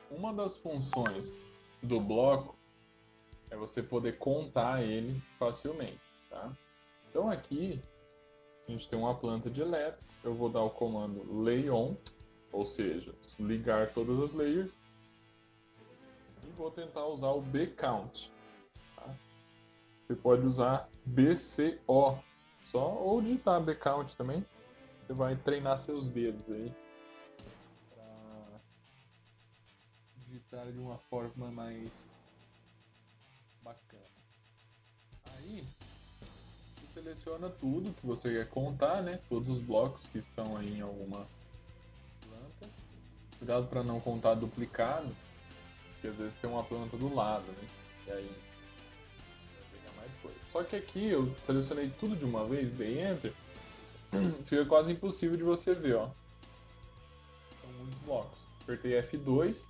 Uma das funções do bloco é você poder contar ele facilmente, tá? Então aqui a gente tem uma planta de elétrico, eu vou dar o comando lay on, ou seja, ligar todas as layers, e vou tentar usar o bcount. Tá? Você pode usar bco só, ou digitar bcount também. Você vai treinar seus dedos aí para digitar de uma forma mais bacana. Aí você seleciona tudo que você quer contar, né? Todos os blocos que estão aí em alguma planta. Cuidado para não contar duplicado, porque às vezes tem uma planta do lado, né? E aí vai pegar mais coisa. Só que aqui eu selecionei tudo de uma vez, dei Enter, fica quase impossível de você ver, ó. São muitos blocos. Apertei F2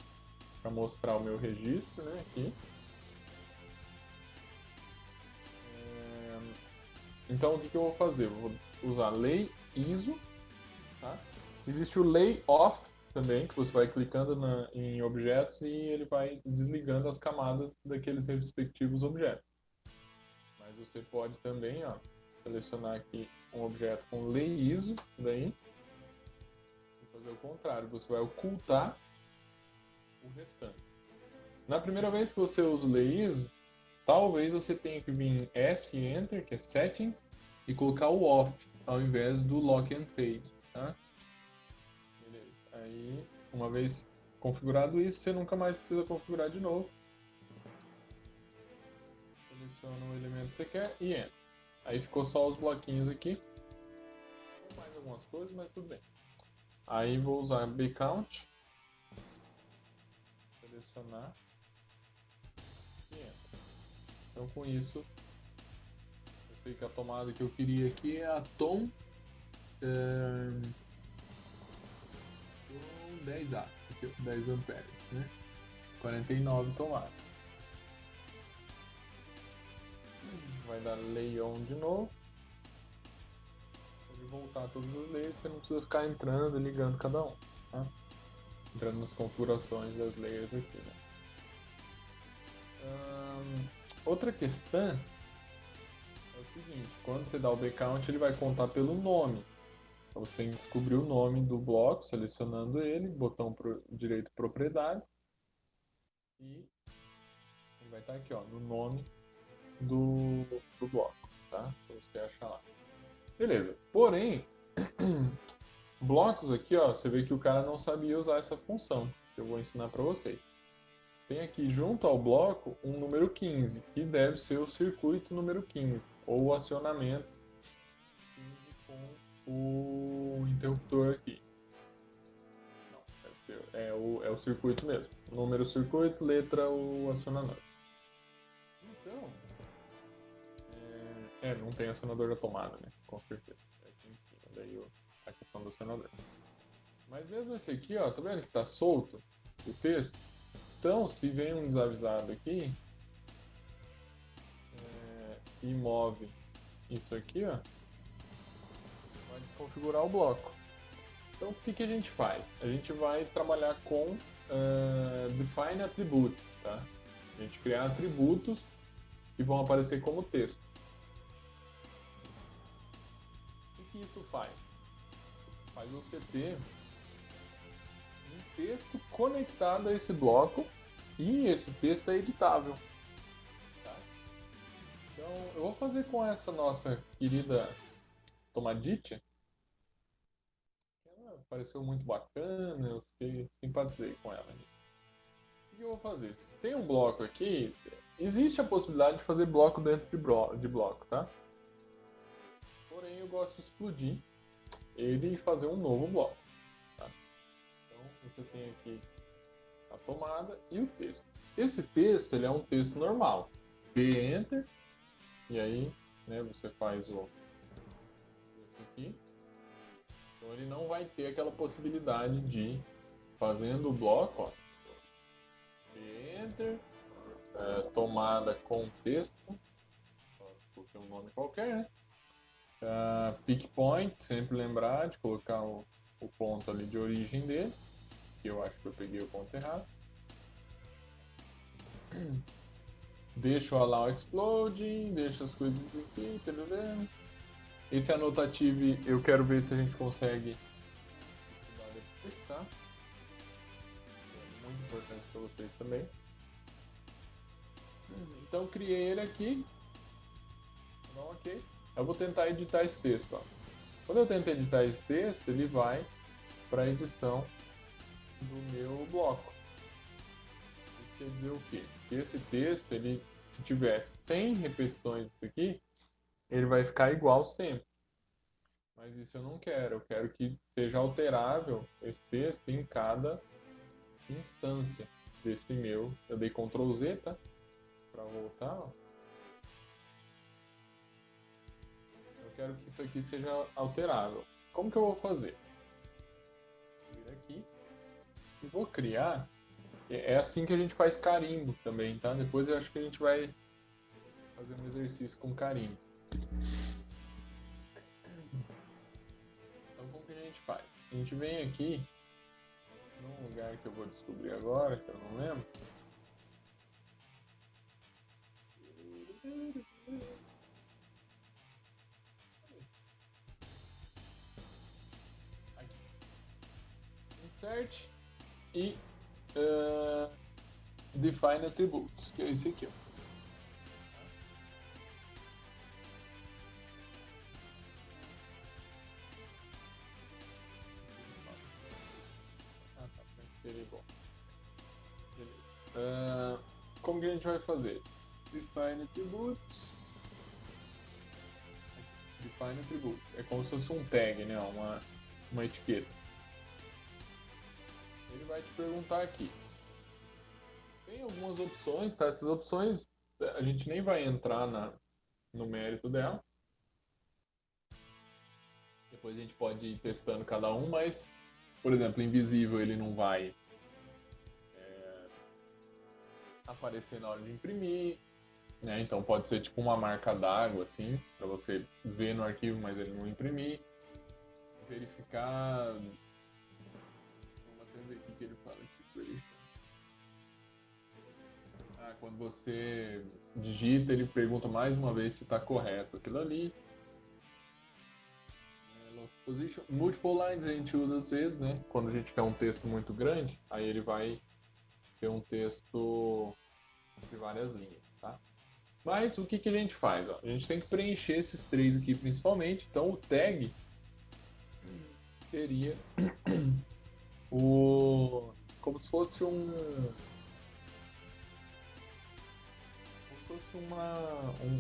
para mostrar o meu registro, né? Aqui. Então o que eu vou fazer? Eu vou usar Lay ISO, tá? Existe o Lay Off também, que você vai clicando em objetos e ele vai desligando as camadas daqueles respectivos objetos. Mas você pode também, ó, selecionar aqui um objeto com Lay ISO, daí, e fazer o contrário, você vai ocultar o restante. Na primeira vez que você usa o Lay ISO, talvez você tenha que vir em S Enter, que é Settings, e colocar o Off, ao invés do Lock and Fade, tá? Beleza. Aí, uma vez configurado isso, você nunca mais precisa configurar de novo. Seleciona o elemento que você quer e Enter. Aí ficou só os bloquinhos aqui. Com mais algumas coisas, mas tudo bem. Aí vou usar bcount. Selecionar e Enter. Então com isso, eu sei que a tomada que eu queria aqui é a tom 10A, 10 amperes, né? 49 tomadas. Vai dar lay on de novo. Pode voltar todas as layers, você não precisa ficar entrando e ligando cada um. Tá? Entrando nas configurações das layers aqui. Né? Outra questão é o seguinte, quando você dá o bcount, ele vai contar pelo nome. Então você tem que descobrir o nome do bloco, selecionando ele, botão direito propriedades, e ele vai estar aqui ó, no nome do bloco, tá? Para você achar lá. Beleza. Porém, blocos aqui, ó, você vê que o cara não sabia usar essa função, que eu vou ensinar para vocês. Tem aqui junto ao bloco um número 15, que deve ser o circuito número 15, ou o acionamento 15 com o interruptor aqui. Não, é o circuito mesmo. Número circuito, letra o acionamento. Então, não tem acionador da tomada, né? Com certeza. Enfim, daí a questão do acionador. Mas mesmo esse aqui, ó, tá vendo que tá solto o texto? Então, se vem um desavisado aqui e move isso aqui, ó, vai desconfigurar o bloco. Então, o que a gente faz? A gente vai trabalhar com define attribute, tá? A gente criar atributos que vão aparecer como texto. O que isso faz? Faz você ter um texto conectado a esse bloco e esse texto é editável. Tá? Então, eu vou fazer com essa nossa querida Tomadite. Ela pareceu muito bacana, eu simpatizei com ela. O que eu vou fazer? Se tem um bloco aqui, existe a possibilidade de fazer bloco dentro de bloco, tá? Porém, eu gosto de explodir ele e fazer um novo bloco. Tá? Então, você tem aqui a tomada e o texto. Esse texto ele é um texto normal. P Enter, e aí né, você faz o texto aqui. Então, ele não vai ter aquela possibilidade de, fazendo o bloco, ó, P Enter, tomada com texto, coloquei um nome qualquer, né? Pick point, sempre lembrar de colocar o ponto ali de origem dele, que eu acho que eu peguei o ponto errado. Deixa o allow exploding, deixa as coisas aqui, entendeu? Esse annotative eu quero ver se a gente consegue estudar depois, tá? É muito importante para vocês também. Então criei ele aqui. Não, ok. Eu vou tentar editar esse texto. Ó. Quando eu tento editar esse texto, ele vai para a edição do meu bloco. Isso quer dizer o quê? Que esse texto, ele, se tivesse 100 repetições disso aqui, ele vai ficar igual sempre. Mas isso eu não quero. Eu quero que seja alterável esse texto em cada instância desse meu. Eu dei Ctrl Z, tá? Para voltar. Ó. Eu quero que isso aqui seja alterável. Como que eu vou fazer? Vou vir aqui e vou criar. É assim que a gente faz carimbo também, tá? Depois eu acho que a gente vai fazer um exercício com carimbo. Então como que a gente faz? A gente vem aqui num lugar que eu vou descobrir agora, que eu não lembro. Aqui. Insert e define attributes, que é esse aqui, ó. Ah, tá, transferir, bom. Beleza. Como que a gente vai fazer? Define attributes. Define attribute. É como se fosse um tag, né? Uma etiqueta. Ele vai te perguntar aqui. Tem algumas opções, tá? Essas opções a gente nem vai entrar no mérito dela. Depois a gente pode ir testando cada um, mas, por exemplo, invisível ele não vai aparecer na hora de imprimir, né? Então pode ser tipo uma marca d'água, assim, para você ver no arquivo, mas ele não imprimir. Verificar. Vamos até ver o que ele fala aqui. Ah, quando você digita, ele pergunta mais uma vez se está correto aquilo ali. Position. Multiple lines a gente usa às vezes, né? Quando a gente quer um texto muito grande, aí ele vai ter um texto de várias linhas, tá? Mas o que, que a gente faz? Ó? A gente tem que preencher esses três aqui principalmente. Então o tag seria o como se fosse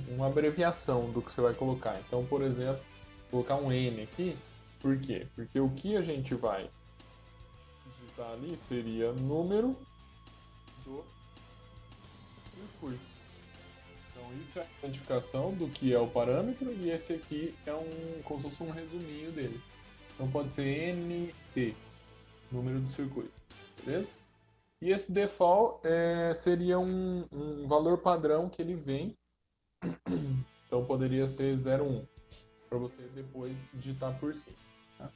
uma abreviação do que você vai colocar. Então, por exemplo, colocar um N aqui. Por quê? Porque o que a gente vai digitar ali seria número do circuito. Então, isso é a identificação do que é o parâmetro e esse aqui é como se fosse um resuminho dele. Então, pode ser NT, número do circuito. Beleza? E esse default seria um valor padrão que ele vem. Então, poderia ser 01 para você depois digitar por cima. Tá?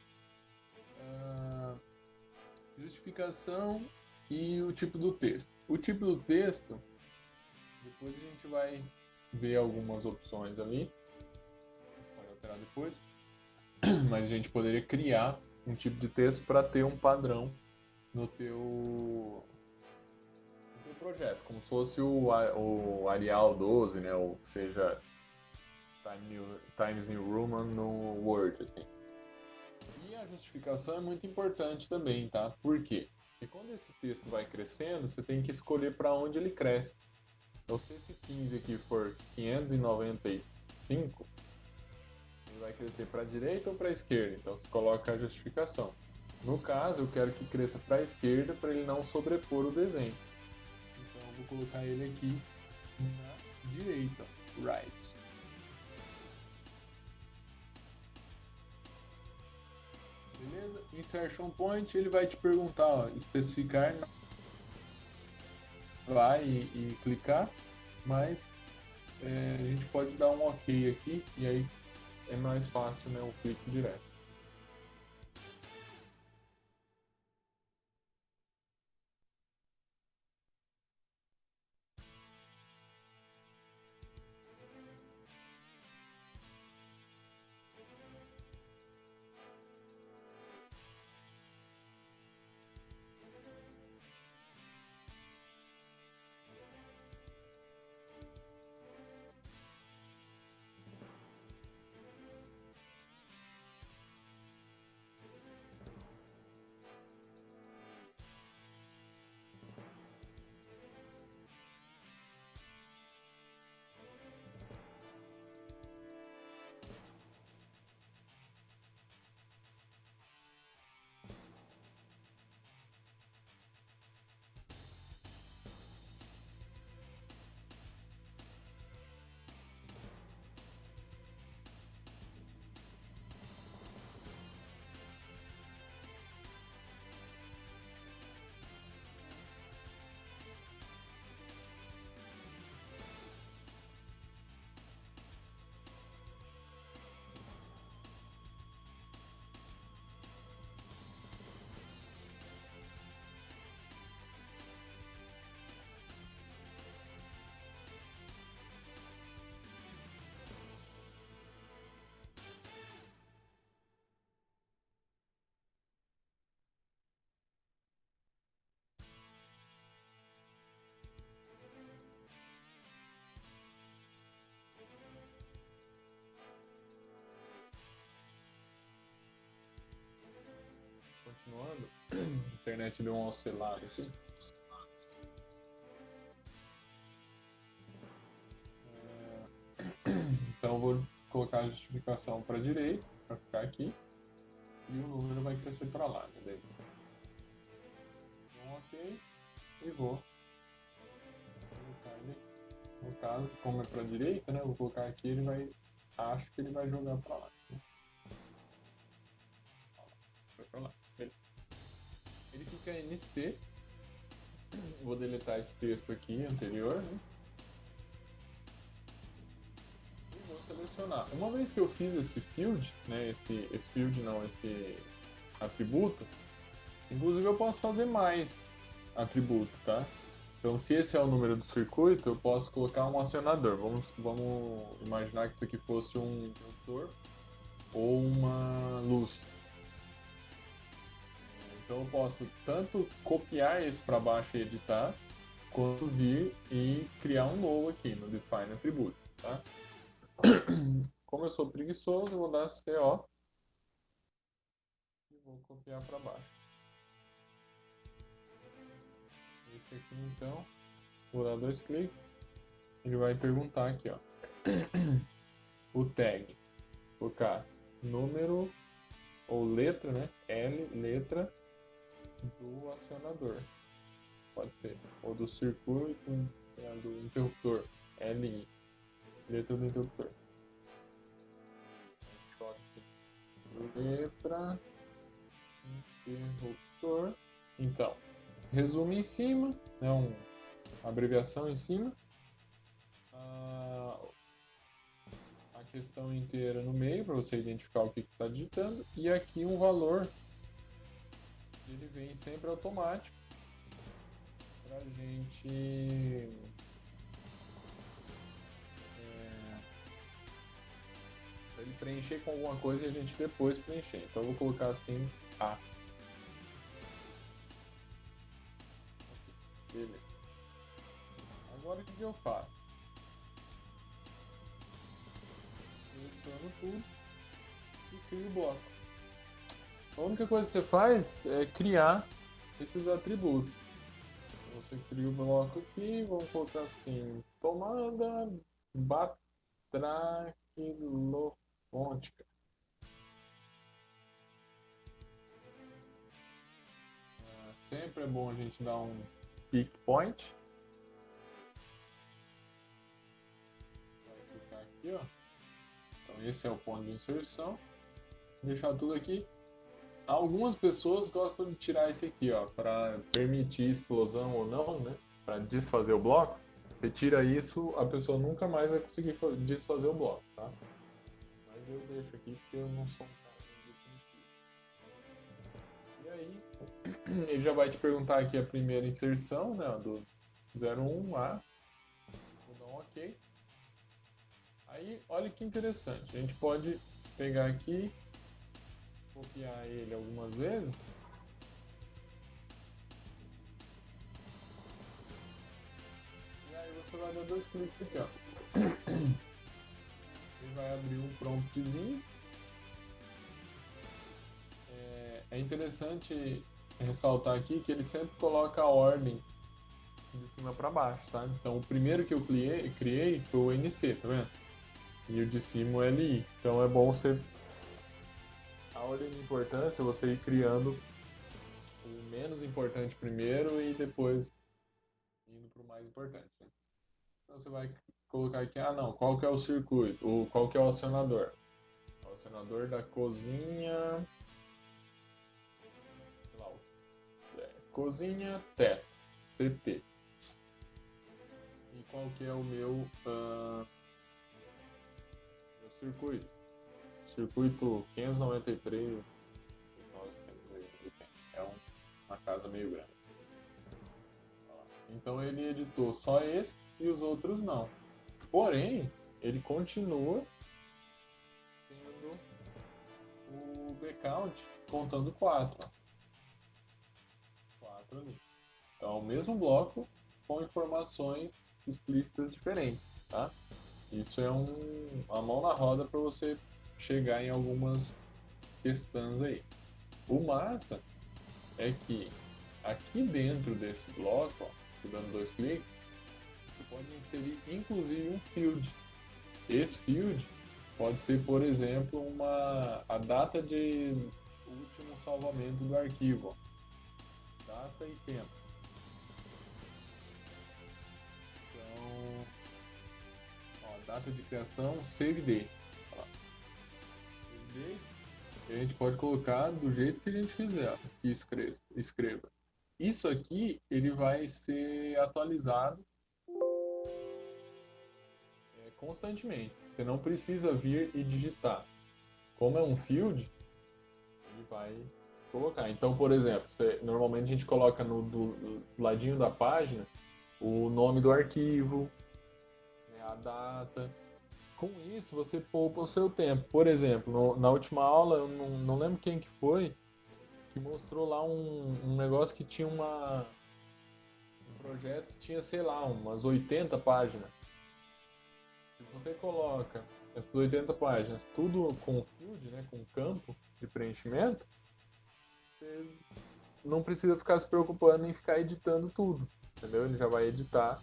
Justificação e o tipo do texto. O tipo do texto, depois a gente vai ver algumas opções ali. A gente pode alterar depois. Mas a gente poderia criar um tipo de texto para ter um padrão no teu projeto, como se fosse o Arial 12, né? Ou seja, Times New Roman no Word. Assim. E a justificação é muito importante também, tá? Por quê? Porque quando esse texto vai crescendo, você tem que escolher para onde ele cresce. Então, se esse 15 aqui for 595, ele vai crescer para a direita ou para a esquerda. Então, você coloca a justificação. No caso, eu quero que cresça para a esquerda para ele não sobrepor o desenho. Então, eu vou colocar ele aqui na direita, right. Beleza? Insertion point, ele vai te perguntar, ó, especificar, vai e clicar, mas a gente pode dar um OK aqui e aí é mais fácil, né, o clique direto. continuando. A internet deu um oscilado aqui. Então eu vou colocar a justificação para a direita, para ficar aqui, e o número vai crescer para lá, beleza? Então, ok, e vou colocar ele. No caso, como é para a direita, né? Eu vou colocar aqui, ele vai, acho que ele vai jogar para lá. Vai para lá, beleza. Ele fica NC. Vou deletar esse texto aqui anterior, né? E vou selecionar. Uma vez que eu fiz esse field, né? Esse field não, esse atributo, inclusive eu posso fazer mais atributos, tá? Então, se esse é o número do circuito, eu posso colocar um acionador. Vamos imaginar que isso aqui fosse um interruptor ou uma luz. Então, eu posso tanto copiar esse para baixo e editar, quanto vir e criar um novo aqui no Define Attribute, tá? Como eu sou preguiçoso, eu vou dar CO e vou copiar para baixo. Esse aqui, então, vou dar 2 cliques. Ele vai perguntar aqui, ó. O tag, colocar número ou letra, né? L, letra do acionador. Pode ser. Ou do circuito, do interruptor. LI, letra do interruptor. Letra, interruptor. Então, resumo em cima, né? Uma abreviação em cima. A questão inteira no meio para você identificar o que está digitando, e aqui um valor, ele vem sempre automático para a gente pra ele preencher com alguma coisa e a gente depois preencher. Então eu vou colocar assim A. Beleza. Agora o que eu faço? Seleciono tudo e crio o bloco. A única coisa que você faz é criar esses atributos. Você cria o bloco aqui, vamos colocar assim, tomada batraquilofônica. Sempre é bom a gente dar um pick point. Vai clicar aqui, ó. Então esse é o ponto de inserção. Deixar tudo aqui. Algumas pessoas gostam de tirar esse aqui, ó, para permitir explosão ou não, né? Para desfazer o bloco. Você tira isso, a pessoa nunca mais vai conseguir desfazer o bloco, tá? Mas eu deixo aqui porque eu não sou um cara definitivo. E aí, ele já vai te perguntar aqui a primeira inserção, né, do 01A. Vou dar um OK. Aí, olha que interessante. A gente pode pegar aqui, copiar ele algumas vezes. E aí você vai dar 2 cliques aqui, ó. Ele vai abrir um promptzinho. É interessante ressaltar aqui que ele sempre coloca a ordem de cima para baixo, tá? Então o primeiro que eu criei foi o NC, tá vendo? E o de cima o LI. Então é bom você, a ordem de importância, você ir criando o menos importante primeiro e depois indo para o mais importante, né? Então você vai colocar aqui, ah não, qual que é o circuito, ou qual que é o acionador? O acionador da cozinha, sei lá, cozinha teto, CT. E qual que é o meu circuito? Circuito 593. É uma casa meio grande. Então ele editou só esse e os outros não. Porém, ele continua tendo o bcount contando 4. 4 ali. Então é o mesmo bloco com informações explícitas diferentes, tá? Isso é uma mão na roda para você chegar em algumas questões aí. O massa é que aqui dentro desse bloco, ó, dando dois cliques, você pode inserir inclusive um field. Esse field pode ser, por exemplo, a data de último salvamento do arquivo, ó. Data e tempo. Então, ó, data de criação, save date. Ó, save date. A gente pode colocar do jeito que a gente quiser, que escreva. Isso aqui ele vai ser atualizado constantemente. Você não precisa vir e digitar. Como é um field, ele vai colocar. Então, por exemplo, normalmente a gente coloca do ladinho da página o nome do arquivo, né, a data. Com isso, você poupa o seu tempo. Por exemplo, na última aula, eu não lembro quem que foi, que mostrou lá um negócio que tinha um projeto que tinha, sei lá, umas 80 páginas. Se você coloca essas 80 páginas tudo com field, né, com campo de preenchimento, você não precisa ficar se preocupando em ficar editando tudo, entendeu? Ele já vai editar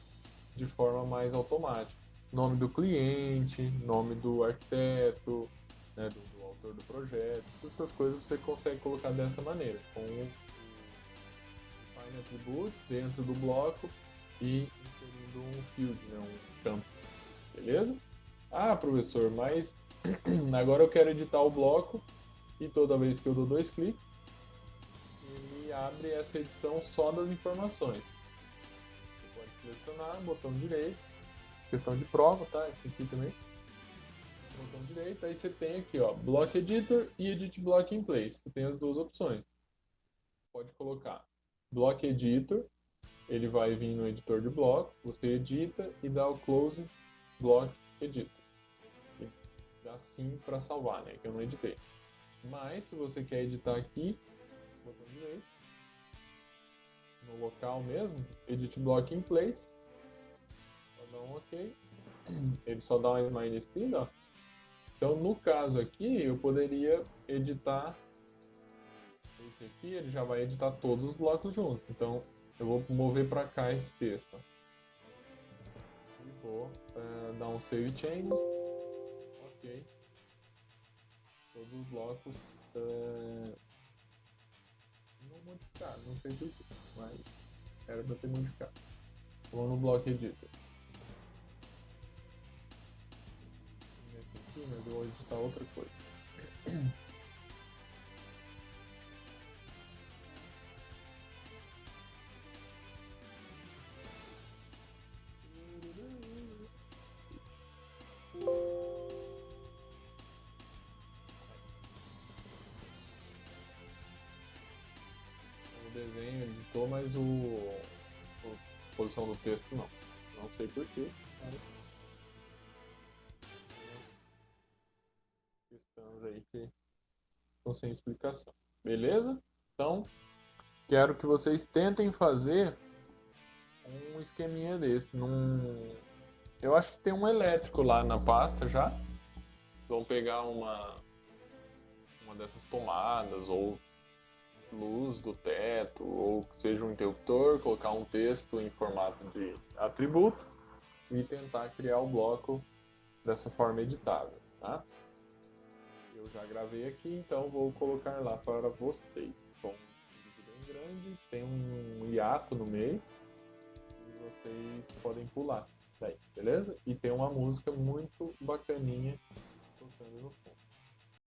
de forma mais automática. Nome do cliente, nome do arquiteto, né, do autor do projeto, todas essas coisas você consegue colocar dessa maneira, com o Define Attributes dentro do bloco e inserindo um field, né, um campo, beleza? Ah, professor, mas agora eu quero editar o bloco e toda vez que eu dou dois cliques, ele abre essa edição só das informações. Você pode selecionar, botão direito, questão de prova, tá? Esse aqui também. Botão direito, aí você tem aqui, ó, Block Editor e Edit Block in Place. Você tem as duas opções. Pode colocar Block Editor, ele vai vir no editor de bloco, você edita e dá o Close Block Editor. E dá sim para salvar, né? Que eu não editei. Mas se você quer editar aqui, botão direito, no local mesmo, Edit Block in Place, só dá um OK. Ele só dá uma esmaecida, ó. Então, no caso aqui, eu poderia editar esse aqui, ele já vai editar todos os blocos juntos. Então, eu vou mover para cá esse texto. E vou dar um Save Changes. Ok. Todos os blocos não modificaram, não sei porquê, mas era para ter modificado. Vou no Block Editor. Nesse aqui, mas eu vou editar outra coisa. O desenho editou, mas a posição do texto não. Não sei porquê, mas questões aí que estão sem explicação. Beleza? Então, quero que vocês tentem fazer um esqueminha desse. Eu acho que tem um elétrico lá na pasta já. Vão pegar uma dessas tomadas ou luz do teto ou que seja um interruptor, colocar um texto em formato de atributo e tentar criar o bloco dessa forma editável, tá? Eu já gravei aqui, então vou colocar lá para vocês. Bom, um vídeo bem grande, tem um hiato no meio e vocês podem pular daí, beleza? E tem uma música muito bacaninha tocando no fundo.